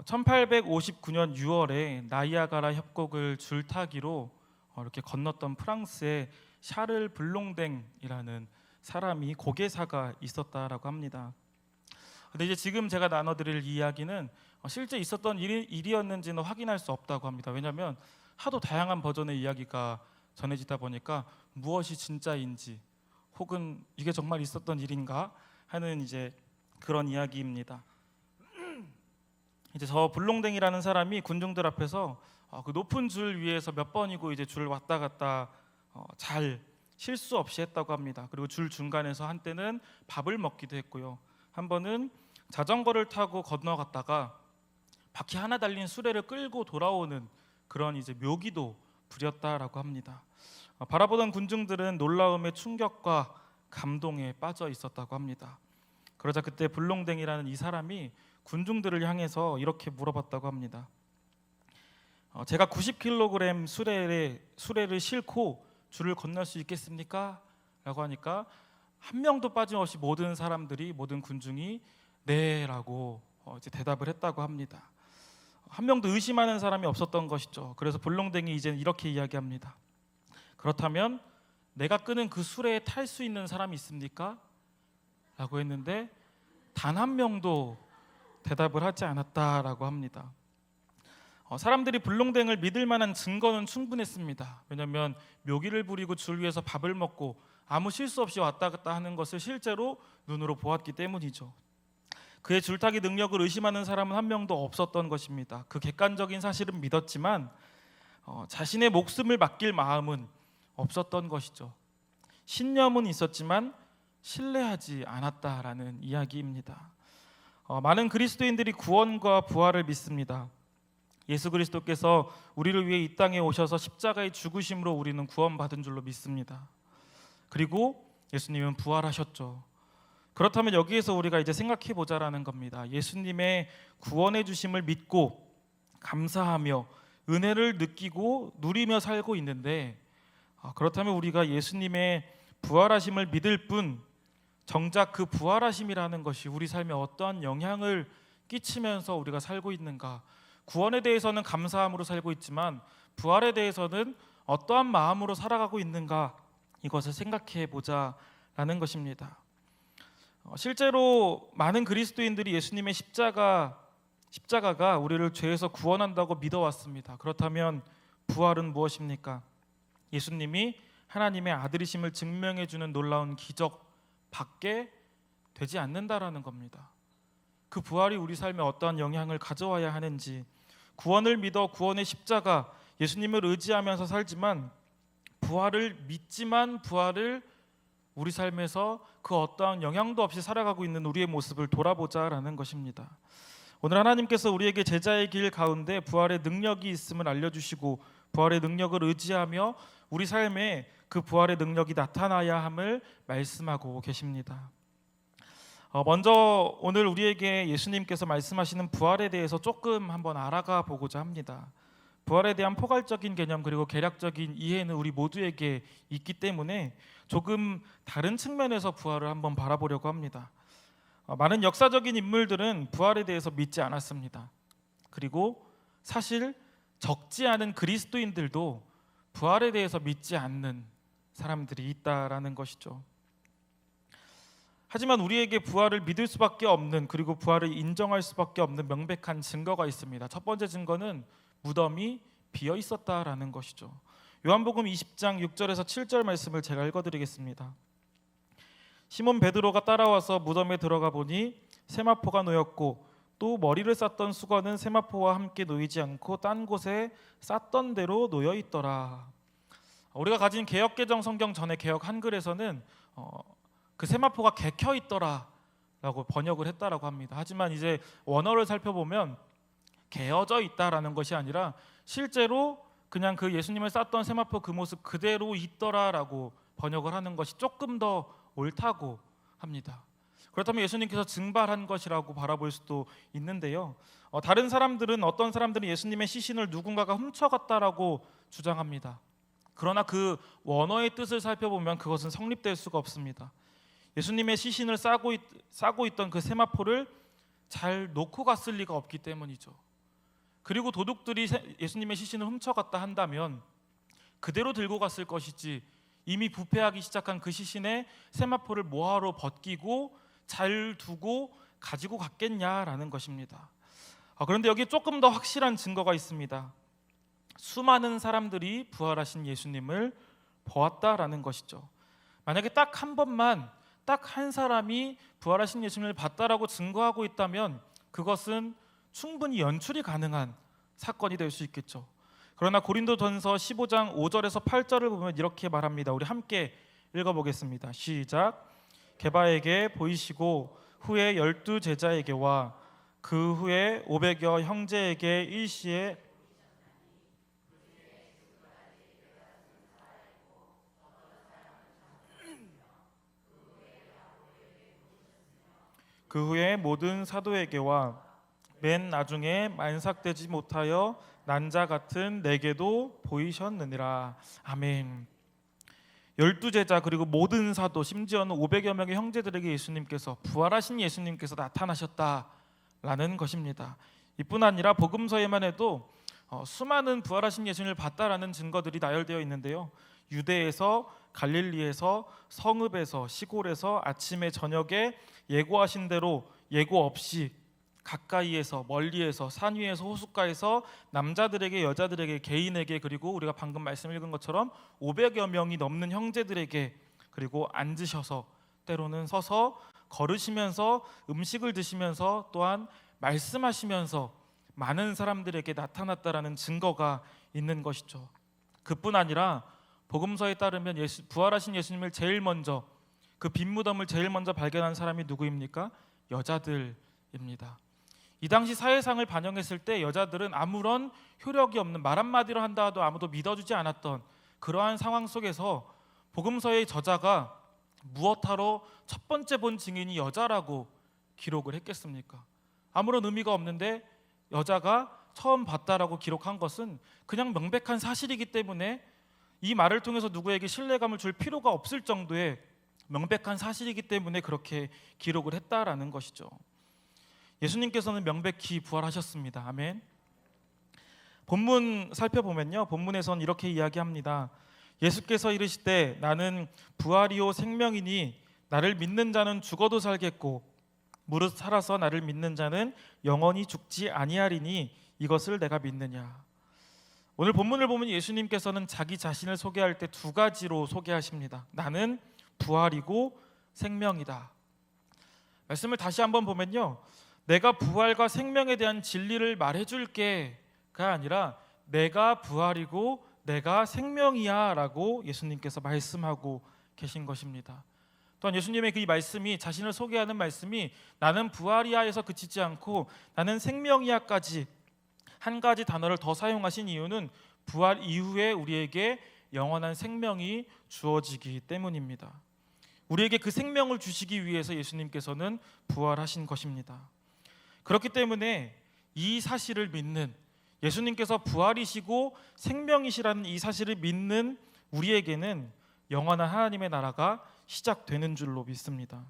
1859년 6월에 나이아가라 협곡을 줄타기로 이렇게 건넜던 프랑스의 샤를 블롱댕이라는 사람이 고개사가 있었다라고 합니다. 근데 이제 지금 제가 나눠드릴 이야기는 실제 있었던 일이었는지는 확인할 수 없다고 합니다. 왜냐하면 하도 다양한 버전의 이야기가 전해지다 보니까 무엇이 진짜인지 혹은 이게 정말 있었던 일인가 하는 이제 그런 이야기입니다. 이제 저 블롱댕이라는 사람이 군중들 앞에서 그 높은 줄 위에서 몇 번이고 이제 줄을 왔다 갔다 잘 실수 없이 했다고 합니다. 그리고 줄 중간에서 한때는 밥을 먹기도 했고요. 한 번은 자전거를 타고 건너갔다가 바퀴 하나 달린 수레를 끌고 돌아오는 그런 이제 묘기도 부렸다라고 합니다. 바라보던 군중들은 놀라움의 충격과 감동에 빠져 있었다고 합니다. 그러자 그때 블롱댕이라는 이 사람이 군중들을 향해서 이렇게 물어봤다고 합니다. 제가 90kg 수레를 싣고 줄을 건널 수 있겠습니까? 라고 하니까 한 명도 빠짐없이 모든 군중이 네라고 이제 대답을 했다고 합니다. 한 명도 의심하는 사람이 없었던 것이죠. 그래서 블롱댕이 이제는 이렇게 이야기합니다. 그렇다면 내가 끄는 그 수레에 탈 수 있는 사람이 있습니까? 라고 했는데 단 한 명도 대답을 하지 않았다라고 합니다. 사람들이 블롱댕을 믿을 만한 증거는 충분했습니다. 왜냐하면 묘기를 부리고 줄 위에서 밥을 먹고 아무 실수 없이 왔다 갔다 하는 것을 실제로 눈으로 보았기 때문이죠. 그의 줄타기 능력을 의심하는 사람은 한 명도 없었던 것입니다. 그 객관적인 사실은 믿었지만 자신의 목숨을 맡길 마음은 없었던 것이죠. 신념은 있었지만 신뢰하지 않았다라는 이야기입니다. 많은 그리스도인들이 구원과 부활을 믿습니다. 예수 그리스도께서 우리를 위해 이 땅에 오셔서 십자가의 죽으심으로 우리는 구원받은 줄로 믿습니다. 그리고 예수님은 부활하셨죠. 그렇다면 여기에서 우리가 이제 생각해 보자라는 겁니다. 예수님의 구원해 주심을 믿고 감사하며 은혜를 느끼고 누리며 살고 있는데 그렇다면 우리가 예수님의 부활하심을 믿을 뿐 정작 그 부활하심이라는 것이 우리 삶에 어떠한 영향을 끼치면서 우리가 살고 있는가? 구원에 대해서는 감사함으로 살고 있지만 부활에 대해서는 어떠한 마음으로 살아가고 있는가? 이것을 생각해 보자라는 것입니다. 실제로 많은 그리스도인들이 예수님의 십자가가 우리를 죄에서 구원한다고 믿어왔습니다. 그렇다면 부활은 무엇입니까? 예수님이 하나님의 아들이심을 증명해 주는 놀라운 기적 밖에 되지 않는다라는 겁니다. 그 부활이 우리 삶에 어떠한 영향을 가져와야 하는지, 구원을 믿어 구원의 십자가 예수님을 의지하면서 살지만 부활을 믿지만 부활을 우리 삶에서 그 어떠한 영향도 없이 살아가고 있는 우리의 모습을 돌아보자라는 것입니다. 오늘 하나님께서 우리에게 제자의 길 가운데 부활의 능력이 있음을 알려주시고 부활의 능력을 의지하며 우리 삶에 그 부활의 능력이 나타나야 함을 말씀하고 계십니다. 먼저 오늘 우리에게 예수님께서 말씀하시는 부활에 대해서 조금 한번 알아가 보고자 합니다. 부활에 대한 포괄적인 개념 그리고 개략적인 이해는 우리 모두에게 있기 때문에 조금 다른 측면에서 부활을 한번 바라보려고 합니다. 많은 역사적인 인물들은 부활에 대해서 믿지 않았습니다. 그리고 사실 적지 않은 그리스도인들도 부활에 대해서 믿지 않는 사람들이 있다라는 것이죠. 하지만 우리에게 부활을 믿을 수밖에 없는 그리고 부활을 인정할 수밖에 없는 명백한 증거가 있습니다. 첫 번째 증거는 무덤이 비어 있었다라는 것이죠. 요한복음 20장 6절에서 7절 말씀을 제가 읽어드리겠습니다. 시몬 베드로가 따라와서 무덤에 들어가 보니 세마포가 놓였고 또 머리를 쌌던 수건은 세마포와 함께 놓이지 않고 딴 곳에 쌌던 대로 놓여 있더라. 우리가 가진 개역개정 성경 전의 개역 한글에서는 그 세마포가 개켜 있더라라고 번역을 했다라고 합니다. 하지만 이제 원어를 살펴보면 개어져 있다라는 것이 아니라 실제로 그냥 그 예수님을 쌌던 세마포 그 모습 그대로 있더라라고 번역을 하는 것이 조금 더 옳다고 합니다. 그렇다면 예수님께서 증발한 것이라고 바라볼 수도 있는데요. 다른 사람들은 어떤 사람들은 예수님의 시신을 누군가가 훔쳐갔다라고 주장합니다. 그러나 그 원어의 뜻을 살펴보면 그것은 성립될 수가 없습니다. 예수님의 시신을 싸고 있던 그 세마포를 잘 놓고 갔을 리가 없기 때문이죠. 그리고 도둑들이 예수님의 시신을 훔쳐갔다 한다면 그대로 들고 갔을 것이지 이미 부패하기 시작한 그 시신에 세마포를 뭐하러 벗기고 잘 두고 가지고 갔겠냐라는 것입니다. 그런데 여기 조금 더 확실한 증거가 있습니다. 수많은 사람들이 부활하신 예수님을 보았다라는 것이죠. 만약에 딱 한 번만, 딱 한 사람이 부활하신 예수님을 봤다라고 증거하고 있다면 그것은 충분히 연출이 가능한 사건이 될 수 있겠죠. 그러나 고린도전서 15장 5절에서 8절을 보면 이렇게 말합니다. 우리 함께 읽어보겠습니다. 시작. 게바에게 보이시고 후에 12 제자에게와 그 후에 500여 형제에게 일시에 그 후에 모든 사도에게와 맨 나중에 만삭되지 못하여 난자 같은 내게도 보이셨느니라. 아멘. 12 제자 그리고 모든 사도 심지어는 500여 명의 형제들에게 예수님께서 부활하신 예수님께서 나타나셨다라는 것입니다. 이뿐 아니라 복음서에만 해도 수많은 부활하신 예수님을 봤다라는 증거들이 나열되어 있는데요. 유대에서 갈릴리에서 성읍에서 시골에서 아침에 저녁에 예고하신 대로 예고 없이 가까이에서 멀리에서 산 위에서 호숫가에서 남자들에게 여자들에게 개인에게 그리고 우리가 방금 말씀 읽은 것처럼 500여 명이 넘는 형제들에게 그리고 앉으셔서 때로는 서서 걸으시면서 음식을 드시면서 또한 말씀하시면서 많은 사람들에게 나타났다라는 증거가 있는 것이죠. 그뿐 아니라 복음서에 따르면 부활하신 예수님을 제일 먼저 그 빈 무덤을 제일 먼저 발견한 사람이 누구입니까? 여자들입니다. 이 당시 사회상을 반영했을 때 여자들은 아무런 효력이 없는 말 한마디로 한다 해도 아무도 믿어주지 않았던 그러한 상황 속에서 복음서의 저자가 무엇하러 첫 번째 본 증인이 여자라고 기록을 했겠습니까? 아무런 의미가 없는데 여자가 처음 봤다라고 기록한 것은 그냥 명백한 사실이기 때문에 이 말을 통해서 누구에게 신뢰감을 줄 필요가 없을 정도의 명백한 사실이기 때문에 그렇게 기록을 했다라는 것이죠. 예수님께서는 명백히 부활하셨습니다. 아멘. 본문 살펴보면요, 본문에서는 이렇게 이야기합니다. 예수께서 이르시되 나는 부활이요 생명이니 나를 믿는 자는 죽어도 살겠고 무릇 살아서 나를 믿는 자는 영원히 죽지 아니하리니 이것을 내가 믿느냐. 오늘 본문을 보면 예수님께서는 자기 자신을 소개할 때 두 가지로 소개하십니다. 나는 부활이고 생명이다. 말씀을 다시 한번 보면요, 내가 부활과 생명에 대한 진리를 말해줄게가 아니라 내가 부활이고 내가 생명이야 라고 예수님께서 말씀하고 계신 것입니다. 또한 예수님의 그 말씀이, 자신을 소개하는 말씀이 나는 부활이야에서 그치지 않고 나는 생명이야까지 한 가지 단어를 더 사용하신 이유는 부활 이후에 우리에게 영원한 생명이 주어지기 때문입니다. 우리에게 그 생명을 주시기 위해서 예수님께서는 부활하신 것입니다. 그렇기 때문에 이 사실을 믿는, 예수님께서 부활이시고 생명이시라는 이 사실을 믿는 우리에게는 영원한 하나님의 나라가 시작되는 줄로 믿습니다.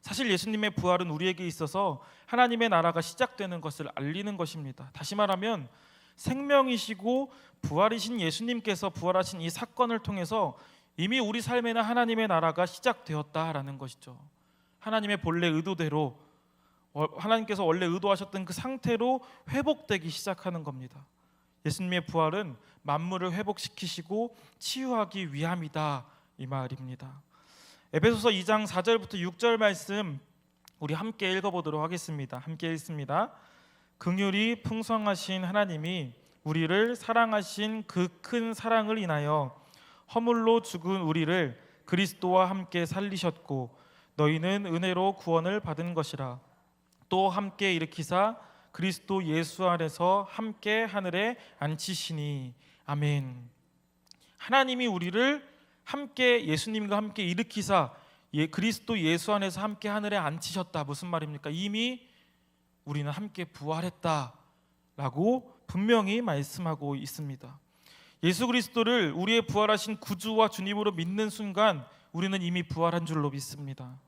사실 예수님의 부활은 우리에게 있어서 하나님의 나라가 시작되는 것을 알리는 것입니다. 다시 말하면 생명이시고 부활이신 예수님께서 부활하신 이 사건을 통해서 이미 우리 삶에는 하나님의 나라가 시작되었다라는 것이죠. 하나님의 본래 의도대로, 하나님께서 원래 의도하셨던 그 상태로 회복되기 시작하는 겁니다. 예수님의 부활은 만물을 회복시키시고 치유하기 위함이다, 이 말입니다. 에베소서 2장 4절부터 6절 말씀 우리 함께 읽어보도록 하겠습니다. 함께 읽습니다. 긍휼이 풍성하신 하나님이 우리를 사랑하신 그 큰 사랑을 인하여 허물로 죽은 우리를 그리스도와 함께 살리셨고 너희는 은혜로 구원을 받은 것이라. 또 함께 일으키사 그리스도 예수 안에서 함께 하늘에 앉히시니. 아멘. 하나님이 우리를 함께 예수님과 함께 일으키사 그리스도 예수 안에서 함께 하늘에 앉히셨다. 무슨 말입니까? 이미 우리는 함께 부활했다라고 분명히 말씀하고 있습니다. 예수 그리스도를 우리의 부활하신 구주와 주님으로 믿는 순간 우리는 이미 부활한 줄로 믿습니다.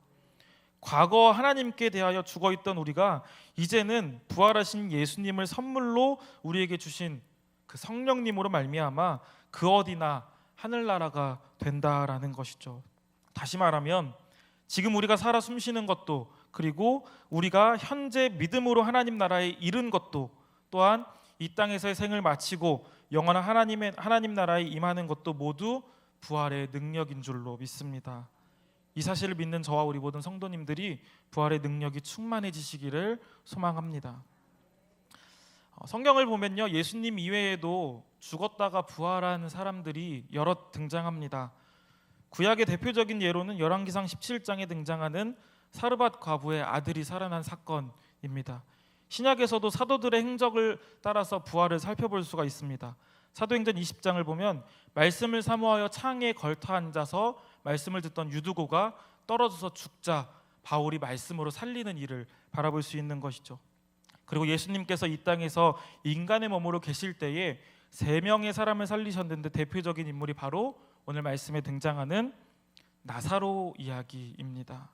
과거 하나님께 대하여 죽어있던 우리가 이제는 부활하신 예수님을 선물로 우리에게 주신 그 성령님으로 말미암아 그 어디나 하늘나라가 된다라는 것이죠. 다시 말하면 지금 우리가 살아 숨쉬는 것도, 그리고 우리가 현재 믿음으로 하나님 나라에 이른 것도, 또한 이 땅에서의 생을 마치고 영원한 하나님 나라에 임하는 것도 모두 부활의 능력인 줄로 믿습니다. 이 사실을 믿는 저와 우리 모든 성도님들이 부활의 능력이 충만해지시기를 소망합니다. 성경을 보면요, 예수님 이외에도 죽었다가 부활한 사람들이 여럿 등장합니다. 구약의 대표적인 예로는 열왕기상 17장에 등장하는 사르밧 과부의 아들이 살아난 사건입니다. 신약에서도 사도들의 행적을 따라서 부활을 살펴볼 수가 있습니다. 사도행전 20장을 보면 말씀을 사모하여 창에 걸터 앉아서 말씀을 듣던 유두고가 떨어져서 죽자 바울이 말씀으로 살리는 일을 바라볼 수 있는 것이죠. 그리고 예수님께서 이 땅에서 인간의 몸으로 계실 때에 3명의 사람을 살리셨는데 대표적인 인물이 바로 오늘 말씀에 등장하는 나사로 이야기입니다.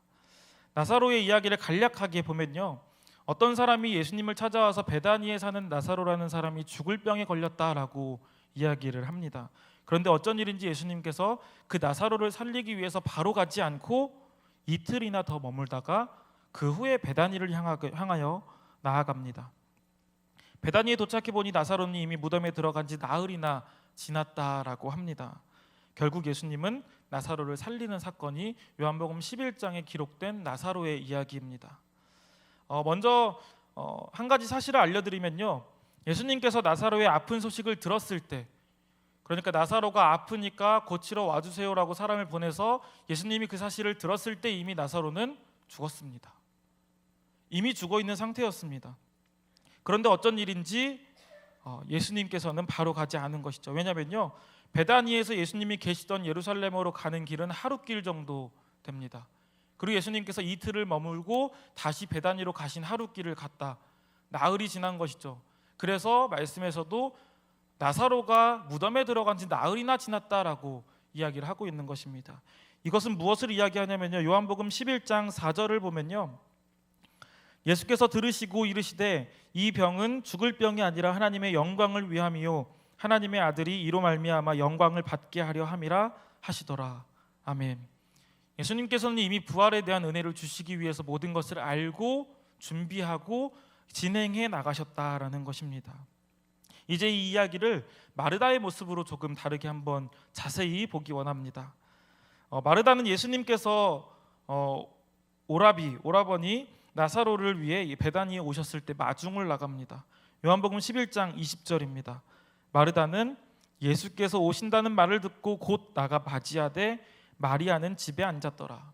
나사로의 이야기를 간략하게 보면요, 어떤 사람이 예수님을 찾아와서 베다니에 사는 나사로라는 사람이 죽을 병에 걸렸다라고 이야기를 합니다. 그런데 어쩐 일인지 예수님께서 그 나사로를 살리기 위해서 바로 가지 않고 이틀이나 더 머물다가 그 후에 베다니를 향하여 나아갑니다. 베다니에 도착해 보니 나사로는 이미 무덤에 들어간 지 나흘이나 지났다라고 합니다. 결국 예수님은 나사로를 살리는 사건이 요한복음 11장에 기록된 나사로의 이야기입니다. 먼저 한 가지 사실을 알려드리면요, 예수님께서 나사로의 아픈 소식을 들었을 때, 그러니까 나사로가 아프니까 고치러 와주세요라고 사람을 보내서 예수님이 그 사실을 들었을 때 이미 나사로는 죽었습니다. 이미 죽어있는 상태였습니다. 그런데 어쩐 일인지 예수님께서는 바로 가지 않은 것이죠. 왜냐면요, 베다니에서 예수님이 계시던 예루살렘으로 가는 길은 하루길 정도 됩니다. 그리고 예수님께서 이틀을 머물고 다시 베다니로 가신 하루길을 갔다. 나흘이 지난 것이죠. 그래서 말씀에서도 나사로가 무덤에 들어간 지 나흘이나 지났다라고 이야기를 하고 있는 것입니다. 이것은 무엇을 이야기하냐면요, 요한복음 11장 4절을 보면요, 예수께서 들으시고 이르시되 이 병은 죽을 병이 아니라 하나님의 영광을 위함이요 하나님의 아들이 이로 말미암아 영광을 받게 하려 함이라 하시더라. 아멘. 예수님께서는 이미 부활에 대한 은혜를 주시기 위해서 모든 것을 알고 준비하고 진행해 나가셨다라는 것입니다. 이제 이 이야기를 마르다의 모습으로 조금 다르게 한번 자세히 보기 원합니다. 마르다는 예수님께서 오라버니 나사로를 위해 베다니에 오셨을 때 마중을 나갑니다. 요한복음 11장 20절입니다. 마르다는 예수께서 오신다는 말을 듣고 곧 나가 맞이하되 마리아는 집에 앉았더라.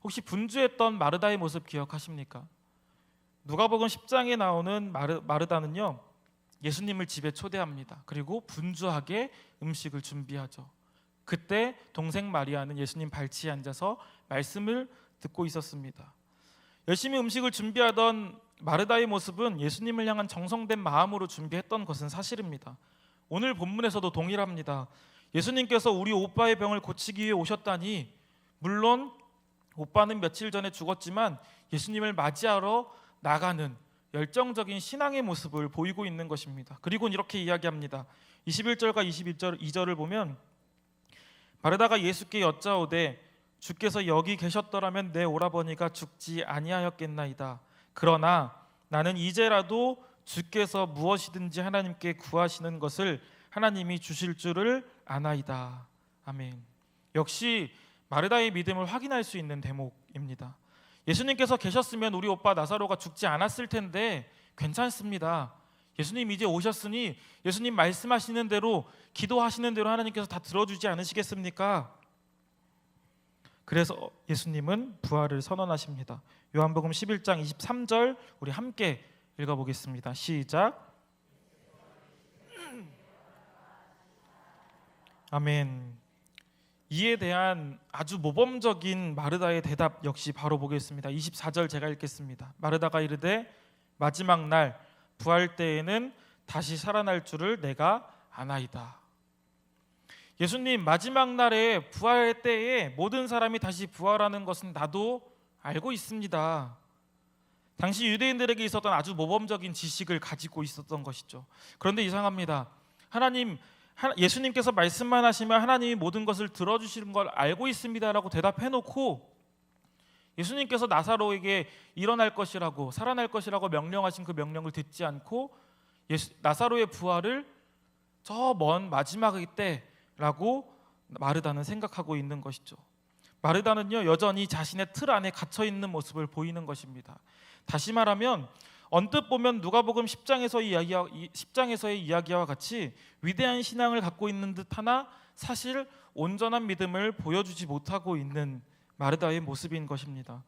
혹시 분주했던 마르다의 모습 기억하십니까? 누가복음 10장에 나오는 마르다는요, 예수님을 집에 초대합니다. 그리고 분주하게 음식을 준비하죠. 그때 동생 마리아는 예수님 발치에 앉아서 말씀을 듣고 있었습니다. 열심히 음식을 준비하던 마르다의 모습은 예수님을 향한 정성된 마음으로 준비했던 것은 사실입니다. 오늘 본문에서도 동일합니다. 예수님께서 우리 오빠의 병을 고치기 위해 오셨다니, 물론 오빠는 며칠 전에 죽었지만 예수님을 맞이하러 나가는 열정적인 신앙의 모습을 보이고 있는 것입니다. 그리고 이렇게 이야기합니다. 21절과 22절을 보면 마르다가 예수께 여짜오되 주께서 여기 계셨더라면 내 오라버니가 죽지 아니하였겠나이다. 그러나 나는 이제라도 주께서 무엇이든지 하나님께 구하시는 것을 하나님이 주실 줄을 아나이다. 아멘. 역시 마르다의 믿음을 확인할 수 있는 대목입니다. 예수님께서 계셨으면 우리 오빠 나사로가 죽지 않았을 텐데 괜찮습니다. 예수님 이제 오셨으니 예수님 말씀하시는 대로, 기도하시는 대로 하나님께서 다 들어주지 않으시겠습니까? 그래서 예수님은 부활을 선언하십니다. 요한복음 11장 23절 우리 함께 읽어보겠습니다. 시작. 아멘. 이에 대한 아주 모범적인 마르다의 대답 역시 바로 보겠습니다. 24절 제가 읽겠습니다. 마르다가 이르되 마지막 날 부활 때에는 다시 살아날 줄을 내가 아나이다. 예수님, 마지막 날에 부활 때에 모든 사람이 다시 부활하는 것은 나도 알고 있습니다. 당시 유대인들에게 있었던 아주 모범적인 지식을 가지고 있었던 것이죠. 그런데 이상합니다. 예수님께서 말씀만 하시면 하나님이 모든 것을 들어주시는 걸 알고 있습니다라고 대답해놓고 예수님께서 나사로에게 일어날 것이라고 살아날 것이라고 명령하신 그 명령을 듣지 않고 나사로의 부활을 저 먼 마지막의 때라고 마르다는 생각하고 있는 것이죠. 마르다는요 여전히 자신의 틀 안에 갇혀 있는 모습을 보이는 것입니다. 다시 말하면 언뜻 보면 누가복음 10장에서의 이야기와 같이 위대한 신앙을 갖고 있는 듯하나 사실 온전한 믿음을 보여주지 못하고 있는 마르다의 모습인 것입니다.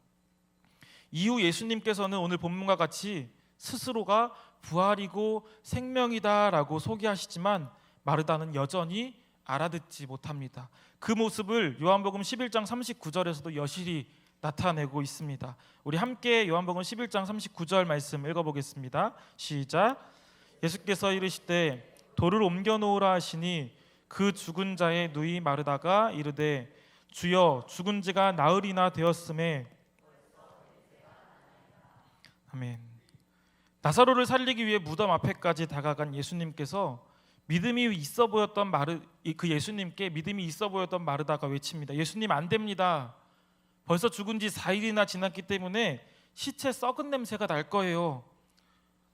이후 예수님께서는 오늘 본문과 같이 스스로가 부활이고 생명이다라고 소개하시지만 마르다는 여전히 알아듣지 못합니다. 그 모습을 요한복음 11장 39절에서도 여실히 나타내고 있습니다. 우리 함께 요한복음 11장 39절 말씀 읽어보겠습니다. 시작. 예수께서 이르시되 돌을 옮겨 놓으라 하시니 그 죽은 자의 누이 마르다가 이르되 주여 죽은 지가 나흘이나 되었음에. 아멘. 나사로를 살리기 위해 무덤 앞에까지 다가간 예수님께서 믿음이 있어 보였던 예수님께 믿음이 있어 보였던 마르다가 외칩니다. 예수님 안 됩니다. 벌써 죽은 지 4일이나 지났기 때문에 시체 썩은 냄새가 날 거예요.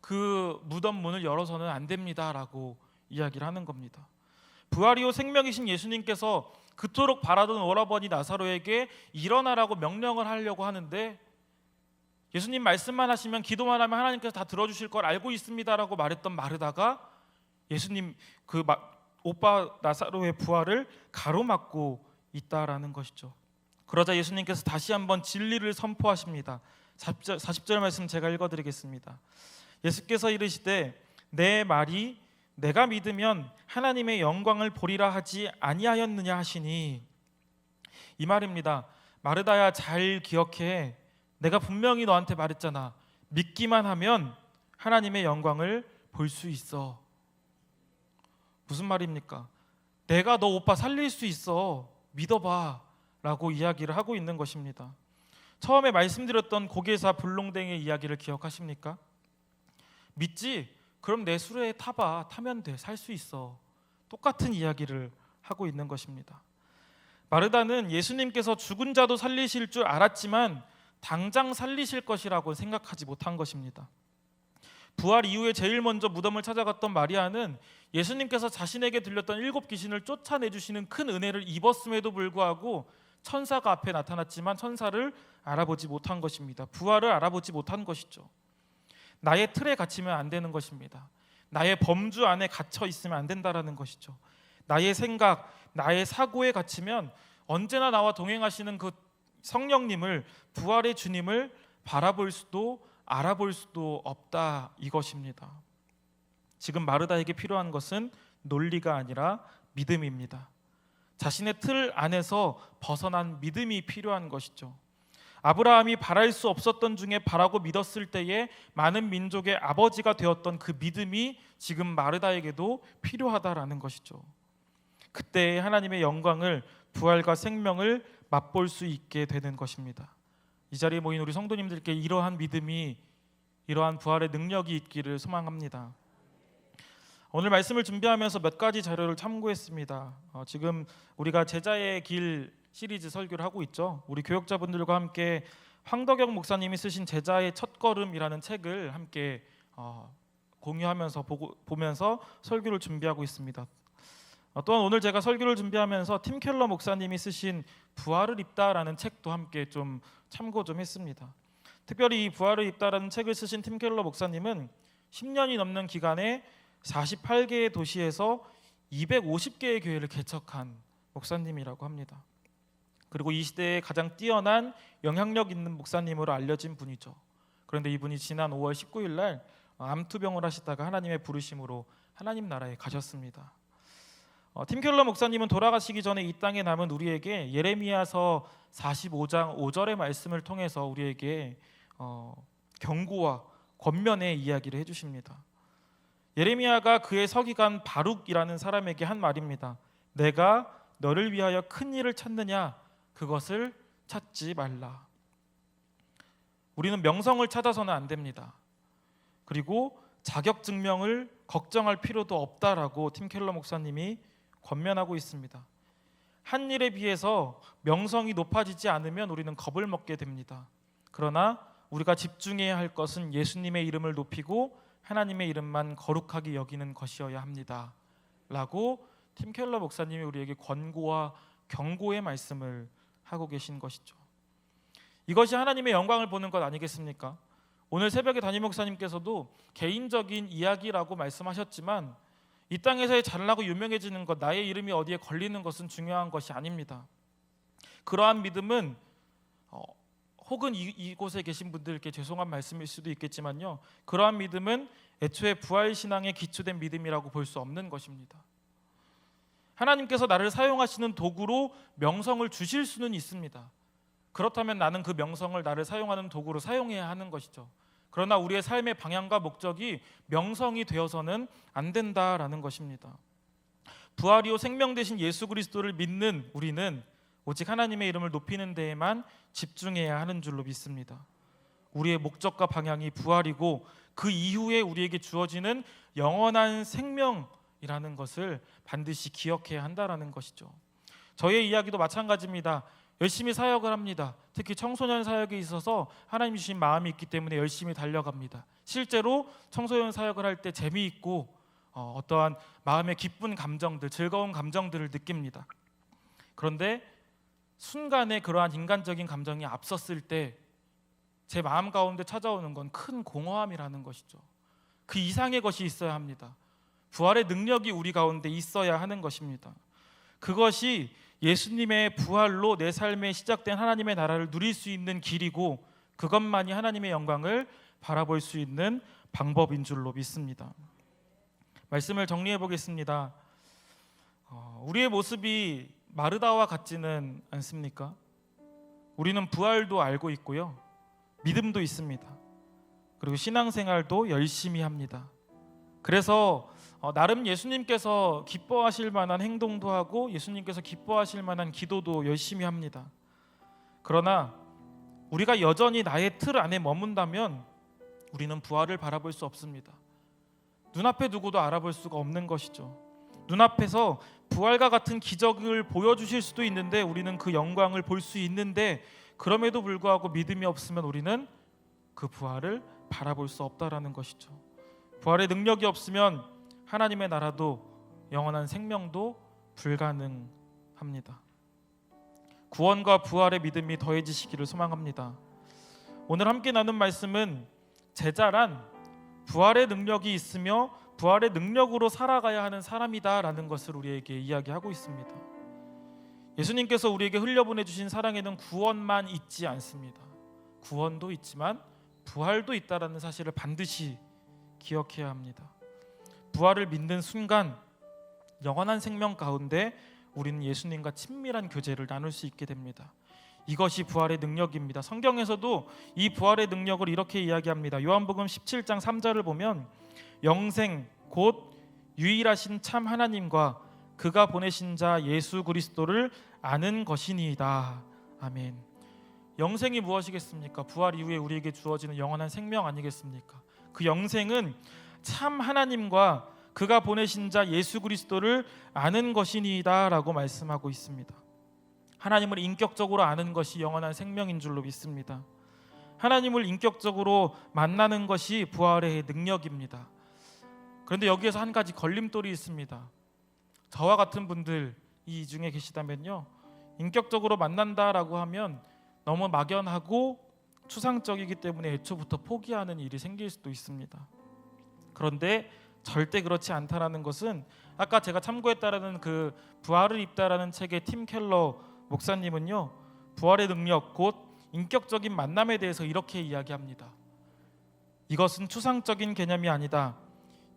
그 무덤 문을 열어서는 안 됩니다라고 이야기를 하는 겁니다. 부활이요 생명이신 예수님께서 그토록 바라던 오라버니 나사로에게 일어나라고 명령을 하려고 하는데 예수님 말씀만 하시면 기도만 하면 하나님께서 다 들어주실 걸 알고 있습니다라고 말했던 마르다가 예수님 오빠 나사로의 부활을 가로막고 있다라는 것이죠. 그러자 예수님께서 다시 한번 진리를 선포하십니다. 40절 말씀 제가 읽어드리겠습니다. 예수께서 이르시되 내 말이 내가 믿으면 하나님의 영광을 보리라 하지 아니하였느냐 하시니, 이 말입니다. 마르다야 잘 기억해. 내가 분명히 너한테 말했잖아. 믿기만 하면 하나님의 영광을 볼 수 있어. 무슨 말입니까? 내가 너 오빠 살릴 수 있어. 믿어봐 라고 이야기를 하고 있는 것입니다. 처음에 말씀드렸던 고개사 불농댕의 이야기를 기억하십니까? 믿지? 그럼 내 수레에 타봐. 타면 돼. 살 수 있어. 똑같은 이야기를 하고 있는 것입니다. 마르다는 예수님께서 죽은 자도 살리실 줄 알았지만 당장 살리실 것이라고 생각하지 못한 것입니다. 부활 이후에 제일 먼저 무덤을 찾아갔던 마리아는 예수님께서 자신에게 들렸던 7 귀신을 쫓아내주시는 큰 은혜를 입었음에도 불구하고 천사가 앞에 나타났지만 천사를 알아보지 못한 것입니다. 부활을 알아보지 못한 것이죠. 나의 틀에 갇히면 안 되는 것입니다. 나의 범주 안에 갇혀 있으면 안 된다라는 것이죠. 나의 생각, 나의 사고에 갇히면 언제나 나와 동행하시는 그 성령님을, 부활의 주님을 바라볼 수도 알아볼 수도 없다, 이것입니다. 지금 마르다에게 필요한 것은 논리가 아니라 믿음입니다. 자신의 틀 안에서 벗어난 믿음이 필요한 것이죠. 아브라함이 바랄 수 없었던 중에 바라고 믿었을 때에 많은 민족의 아버지가 되었던 그 믿음이 지금 마르다에게도 필요하다라는 것이죠. 그때 하나님의 영광을, 부활과 생명을 맛볼 수 있게 되는 것입니다. 이 자리에 모인 우리 성도님들께 이러한 믿음이, 이러한 부활의 능력이 있기를 소망합니다. 오늘 말씀을 준비하면서 몇 가지 자료를 참고했습니다. 지금 우리가 제자의 길 시리즈 설교를 하고 있죠. 우리 교역자분들과 함께 황덕영 목사님이 쓰신 제자의 첫걸음이라는 책을 함께 공유하면서 보면서 설교를 준비하고 있습니다. 또한 오늘 제가 설교를 준비하면서 팀 켈러 목사님이 쓰신 부활을 입다라는 책도 함께 좀 참고 좀 했습니다. 특별히 이 부활을 입다라는 책을 쓰신 팀 켈러 목사님은 10년이 넘는 기간에 48개의 도시에서 250개의 교회를 개척한 목사님이라고 합니다. 그리고 이 시대에 가장 뛰어난 영향력 있는 목사님으로 알려진 분이죠. 그런데 이분이 지난 5월 19일 날 암투병을 하시다가 하나님의 부르심으로 하나님 나라에 가셨습니다. 팀 켈러 목사님은 돌아가시기 전에 이 땅에 남은 우리에게 예레미야서 45장 5절의 말씀을 통해서 우리에게 경고와 권면의 이야기를 해주십니다. 예레미야가 그의 서기관 바룩이라는 사람에게 한 말입니다. 내가 너를 위하여 큰 일을 찾느냐? 그것을 찾지 말라. 우리는 명성을 찾아서는 안 됩니다. 그리고 자격 증명을 걱정할 필요도 없다라고 팀 켈러 목사님이 권면하고 있습니다. 한 일에 비해서 명성이 높아지지 않으면 우리는 겁을 먹게 됩니다. 그러나 우리가 집중해야 할 것은 예수님의 이름을 높이고 하나님의 이름만 거룩하게 여기는 것이어야 합니다 라고 팀 켈러 목사님이 우리에게 권고와 경고의 말씀을 하고 계신 것이죠. 이것이 하나님의 영광을 보는 것 아니겠습니까? 오늘 새벽에 담임 목사님께서도 개인적인 이야기라고 말씀하셨지만 이 땅에서의 잘나고 유명해지는 것, 나의 이름이 어디에 걸리는 것은 중요한 것이 아닙니다. 그러한 믿음은 혹은 이곳에 계신 분들께 죄송한 말씀일 수도 있겠지만요, 그러한 믿음은 애초에 부활신앙에 기초된 믿음이라고 볼 수 없는 것입니다. 하나님께서 나를 사용하시는 도구로 명성을 주실 수는 있습니다. 그렇다면 나는 그 명성을 나를 사용하는 도구로 사용해야 하는 것이죠. 그러나 우리의 삶의 방향과 목적이 명성이 되어서는 안 된다라는 것입니다. 부활이요 생명 되신 예수 그리스도를 믿는 우리는 오직 하나님의 이름을 높이는 데에만 집중해야 하는 줄로 믿습니다. 우리의 목적과 방향이 부활이고 그 이후에 우리에게 주어지는 영원한 생명이라는 것을 반드시 기억해야 한다라는 것이죠. 저의 이야기도 마찬가지입니다. 열심히 사역을 합니다. 특히 청소년 사역에 있어서 하나님 주신 마음이 있기 때문에 열심히 달려갑니다. 실제로 청소년 사역을 할 때 재미있고 어떠한 마음의 기쁜 감정들, 즐거운 감정들을 느낍니다. 그런데 순간에 그러한 인간적인 감정이 앞섰을 때 제 마음 가운데 찾아오는 건 큰 공허함이라는 것이죠. 그 이상의 것이 있어야 합니다. 부활의 능력이 우리 가운데 있어야 하는 것입니다. 그것이 예수님의 부활로 내 삶에 시작된 하나님의 나라를 누릴 수 있는 길이고 그것만이 하나님의 영광을 바라볼 수 있는 방법인 줄로 믿습니다. 말씀을 정리해 보겠습니다. 우리의 모습이 마르다와 같지는 않습니까? 우리는 부활도 알고 있고요, 믿음도 있습니다. 그리고 신앙생활도 열심히 합니다. 그래서 나름 예수님께서 기뻐하실 만한 행동도 하고 예수님께서 기뻐하실 만한 기도도 열심히 합니다. 그러나 우리가 여전히 나의 틀 안에 머문다면 우리는 부활을 바라볼 수 없습니다. 눈앞에 두고도 알아볼 수가 없는 것이죠. 눈앞에서 부활과 같은 기적을 보여주실 수도 있는데 우리는 그 영광을 볼 수 있는데 그럼에도 불구하고 믿음이 없으면 우리는 그 부활을 바라볼 수 없다라는 것이죠. 부활의 능력이 없으면 하나님의 나라도 영원한 생명도 불가능합니다. 구원과 부활의 믿음이 더해지시기를 소망합니다. 오늘 함께 나눈 말씀은 제자란 부활의 능력이 있으며 부활의 능력으로 살아가야 하는 사람이다라는 것을 우리에게 이야기하고 있습니다. 예수님께서 우리에게 흘려보내주신 사랑에는 구원만 있지 않습니다. 구원도 있지만 부활도 있다라는 사실을 반드시 기억해야 합니다. 부활을 믿는 순간 영원한 생명 가운데 우리는 예수님과 친밀한 교제를 나눌 수 있게 됩니다. 이것이 부활의 능력입니다. 성경에서도 이 부활의 능력을 이렇게 이야기합니다. 요한복음 17장 3절을 보면 영생 곧 유일하신 참 하나님과 그가 보내신 자 예수 그리스도를 아는 것이니이다. 아멘. 영생이 무엇이겠습니까? 부활 이후에 우리에게 주어지는 영원한 생명 아니겠습니까? 그 영생은 참 하나님과 그가 보내신 자 예수 그리스도를 아는 것이니이다 라고 말씀하고 있습니다. 하나님을 인격적으로 아는 것이 영원한 생명인 줄로 믿습니다. 하나님을 인격적으로 만나는 것이 부활의 능력입니다. 그런데 여기에서 한 가지 걸림돌이 있습니다. 저와 같은 분들 이 중에 계시다면요, 인격적으로 만난다라고 하면 너무 막연하고 추상적이기 때문에 애초부터 포기하는 일이 생길 수도 있습니다. 그런데 절대 그렇지 않다라는 것은 아까 제가 참고했다라는 그 부활을 입다라는 책의 팀 켈러 목사님은요, 부활의 능력 곧 인격적인 만남에 대해서 이렇게 이야기합니다. 이것은 추상적인 개념이 아니다.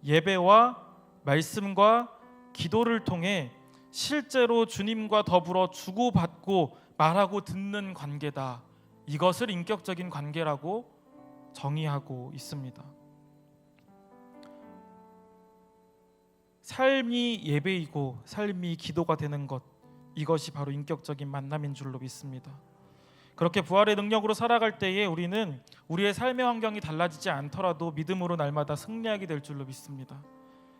예배와 말씀과 기도를 통해 실제로 주님과 더불어 주고받고 말하고 듣는 관계다. 이것을 인격적인 관계라고 정의하고 있습니다. 삶이 예배이고 삶이 기도가 되는 것, 이것이 바로 인격적인 만남인 줄로 믿습니다. 그렇게 부활의 능력으로 살아갈 때에 우리는 우리의 삶의 환경이 달라지지 않더라도 믿음으로 날마다 승리하게 될 줄로 믿습니다.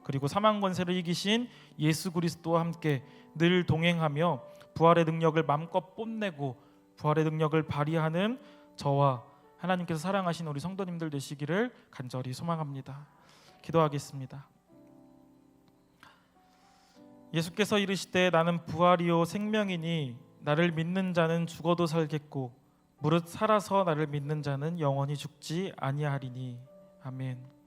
그리고 사망 권세를 이기신 예수 그리스도와 함께 늘 동행하며 부활의 능력을 마음껏 뽐내고 부활의 능력을 발휘하는 저와 하나님께서 사랑하신 우리 성도님들 되시기를 간절히 소망합니다. 기도하겠습니다. 예수께서 이르시되 나는 부활이요 생명이니 나를 믿는 자는 죽어도 살겠고 무릇 살아서 나를 믿는 자는 영원히 죽지 아니하리니. 아멘.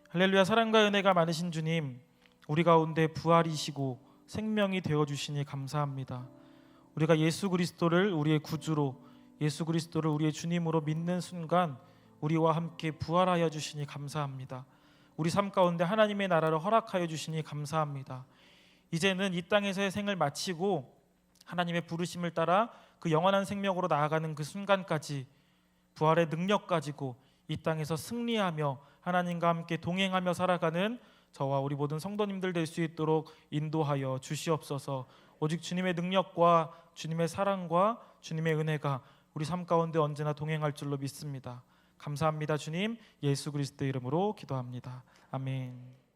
할렐루야. 사랑과 은혜가 많으신 주님, 우리 가운데 부활이시고 생명이 되어주시니 감사합니다. 우리가 예수 그리스도를 우리의 구주로, 예수 그리스도를 우리의 주님으로 믿는 순간 우리와 함께 부활하여 주시니 감사합니다. 우리 삶 가운데 하나님의 나라를 허락하여 주시니 감사합니다. 이제는 이 땅에서의 생을 마치고 하나님의 부르심을 따라 그 영원한 생명으로 나아가는 그 순간까지 부활의 능력 가지고 이 땅에서 승리하며 하나님과 함께 동행하며 살아가는 저와 우리 모든 성도님들 될 수 있도록 인도하여 주시옵소서. 오직 주님의 능력과 주님의 사랑과 주님의 은혜가 우리 삶 가운데 언제나 동행할 줄로 믿습니다. 감사합니다. 주님, 예수 그리스도의 이름으로 기도합니다. 아멘.